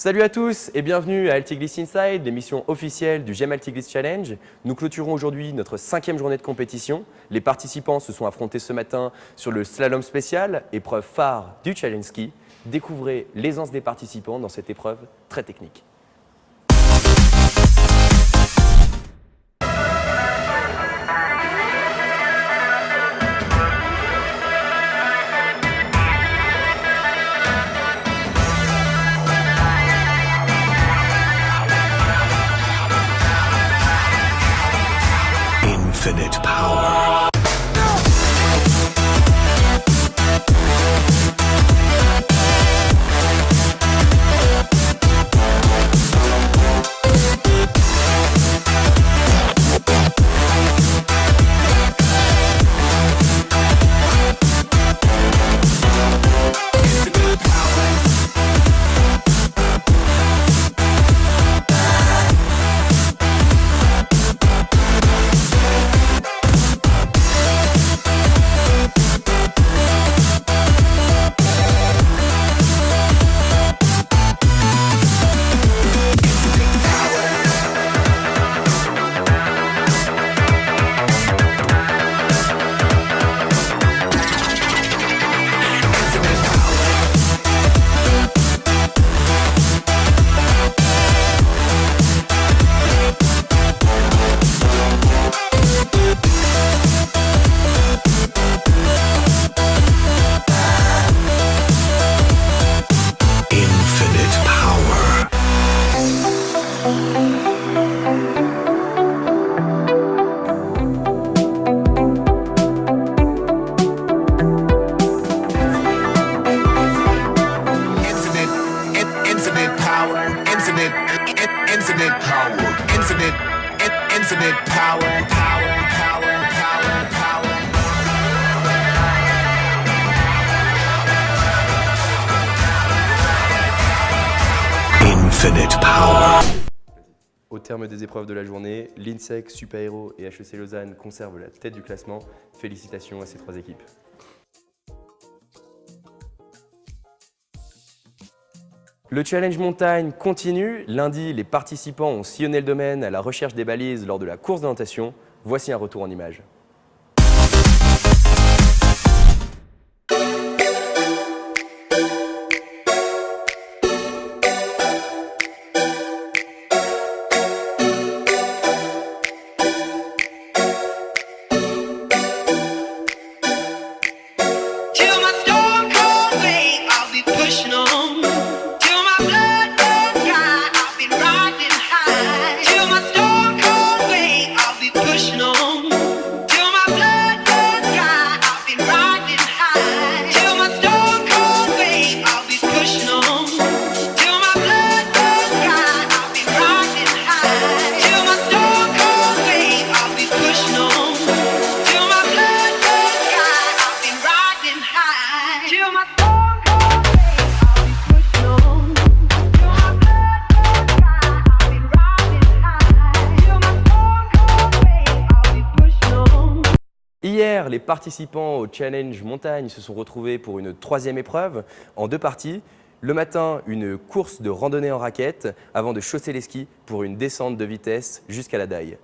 Salut à tous et bienvenue à Altiglisse Inside, l'émission officielle du GEM Altiglisse Challenge. Nous clôturons aujourd'hui notre 5e journée de compétition. Les participants se sont affrontés ce matin sur le slalom spécial, épreuve phare du Challenge Ski. Découvrez l'aisance des participants dans cette épreuve très technique. Infinite power. Infinite power. Au terme des épreuves de la journée, l'INSEC, Super Héros et HEC Lausanne conservent la tête du classement. Félicitations à ces 3 équipes. Le challenge montagne continue. Lundi, les participants ont sillonné le domaine à la recherche des balises lors de la course d'orientation. Voici un retour en images. Hier, les participants au Challenge Montagne se sont retrouvés pour une 3e épreuve en 2 parties. Le matin, une course de randonnée en raquette avant de chausser les skis pour une descente de vitesse jusqu'à la Daille.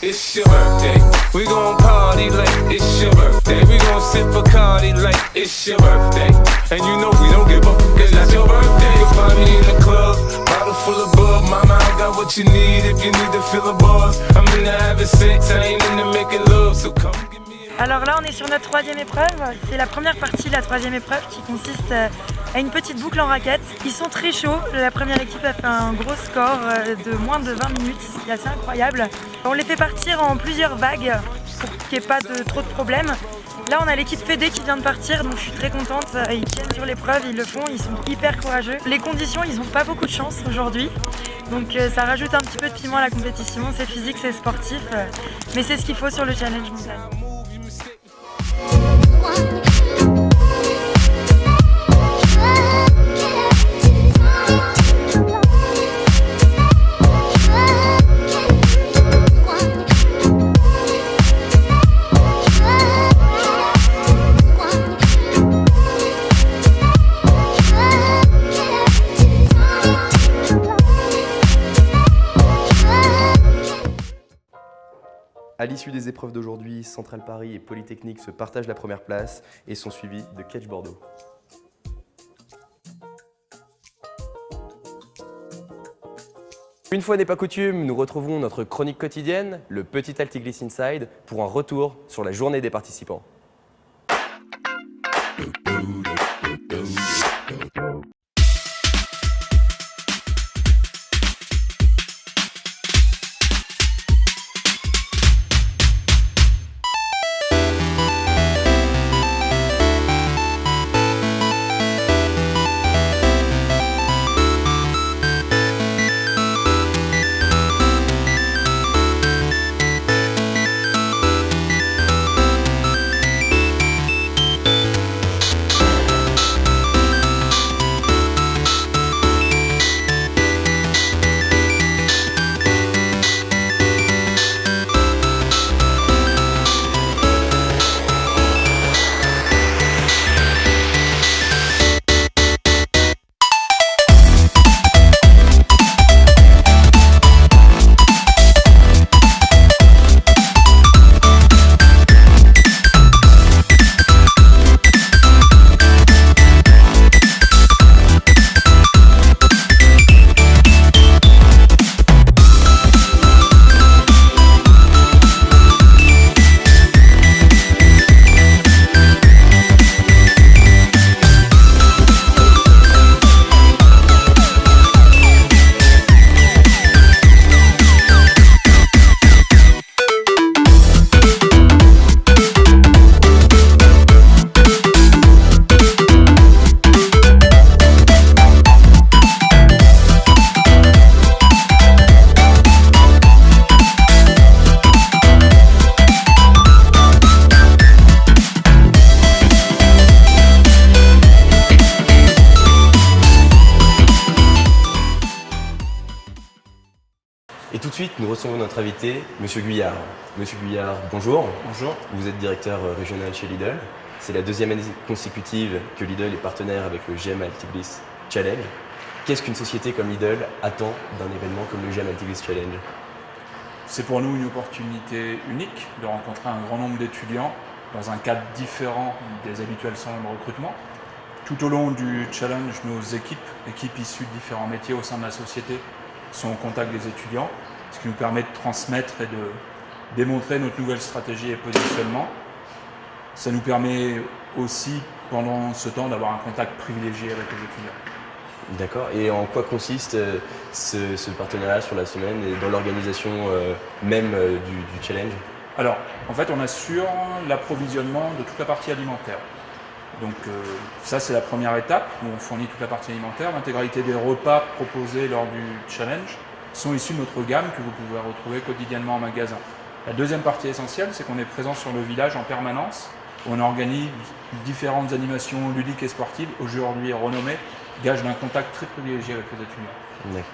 It's your birthday. We gon' party like it's your birthday. We gon' sip Bacardi like it's your birthday. And you know we don't give up, cause that's your birthday. You'll find me in the club, bottle full of bub. Mama, I got what you need if you need to fill the bars. I'm into having sex, I ain't into making love, so come give me a... Alors là, on est sur notre 3e épreuve. C'est la première partie de la 3e épreuve qui consiste à une petite boucle en raquette. Ils sont très chauds. La première équipe a fait un gros score de moins de 20 minutes. C'est assez incroyable. On les fait partir en plusieurs vagues pour qu'il n'y ait pas trop de problèmes. Là, on a l'équipe Fédé qui vient de partir, donc je suis très contente. Ils tiennent sur l'épreuve, ils le font, ils sont hyper courageux. Les conditions, ils n'ont pas beaucoup de chance aujourd'hui. Donc ça rajoute un petit peu de piment à la compétition. C'est physique, c'est sportif. Mais c'est ce qu'il faut sur le challenge montagne. À l'issue des épreuves d'aujourd'hui, Centrale Paris et Polytechnique se partagent la première place et sont suivis de Ketch Bordeaux. Une fois n'est pas coutume, nous retrouvons notre chronique quotidienne, le Petit Altigliss Inside, pour un retour sur la journée des participants. Et tout de suite, nous recevons notre invité, Monsieur Guyard. Monsieur Guyard, bonjour. Bonjour. Vous êtes directeur régional chez Lidl. C'est la deuxième année consécutive que Lidl est partenaire avec le GEM Altigliss Challenge. Qu'est-ce qu'une société comme Lidl attend d'un événement comme le GEM Altigliss Challenge? C'est pour nous une opportunité unique de rencontrer un grand nombre d'étudiants dans un cadre différent des habituels salons de recrutement. Tout au long du challenge, nos équipes issues de différents métiers au sein de la société, sont en contact des étudiants, ce qui nous permet de transmettre et de démontrer notre nouvelle stratégie et positionnement. Ça nous permet aussi, pendant ce temps, d'avoir un contact privilégié avec les étudiants. D'accord. Et en quoi consiste ce partenariat sur la semaine et dans l'organisation même du challenge? Alors, en fait, on assure l'approvisionnement de toute la partie alimentaire. Donc ça, c'est la première étape où on fournit toute la partie alimentaire. L'intégralité des repas proposés lors du challenge sont issus de notre gamme que vous pouvez retrouver quotidiennement en magasin. La deuxième partie essentielle, c'est qu'on est présent sur le village en permanence. On organise différentes animations ludiques et sportives, aujourd'hui renommées, gage d'un contact très privilégié avec les étudiants. D'accord.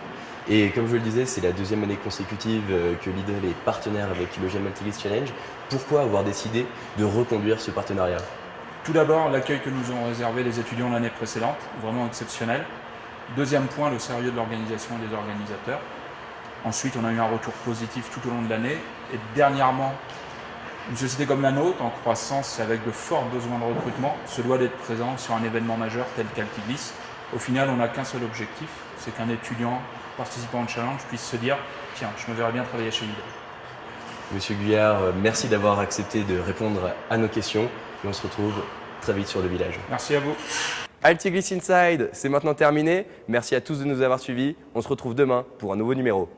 Et comme je le disais, c'est la deuxième année consécutive que Lidl est partenaire avec le GEM Altigliss Challenge. Pourquoi avoir décidé de reconduire ce partenariat? Tout d'abord, l'accueil que nous ont réservé les étudiants l'année précédente, vraiment exceptionnel. Deuxième point, le sérieux de l'organisation et des organisateurs. Ensuite, on a eu un retour positif tout au long de l'année. Et dernièrement, une société comme la nôtre, en croissance et avec de forts besoins de recrutement, se doit d'être présent sur un événement majeur tel qu'Altigliss. Au final, on n'a qu'un seul objectif, c'est qu'un étudiant participant au challenge puisse se dire « Tiens, je me verrais bien travailler chez Lidl ». Monsieur Guyard, merci d'avoir accepté de répondre à nos questions. Et on se retrouve très vite sur le village. Merci à vous. Altigliss Inside, c'est maintenant terminé. Merci à tous de nous avoir suivis. On se retrouve demain pour un nouveau numéro.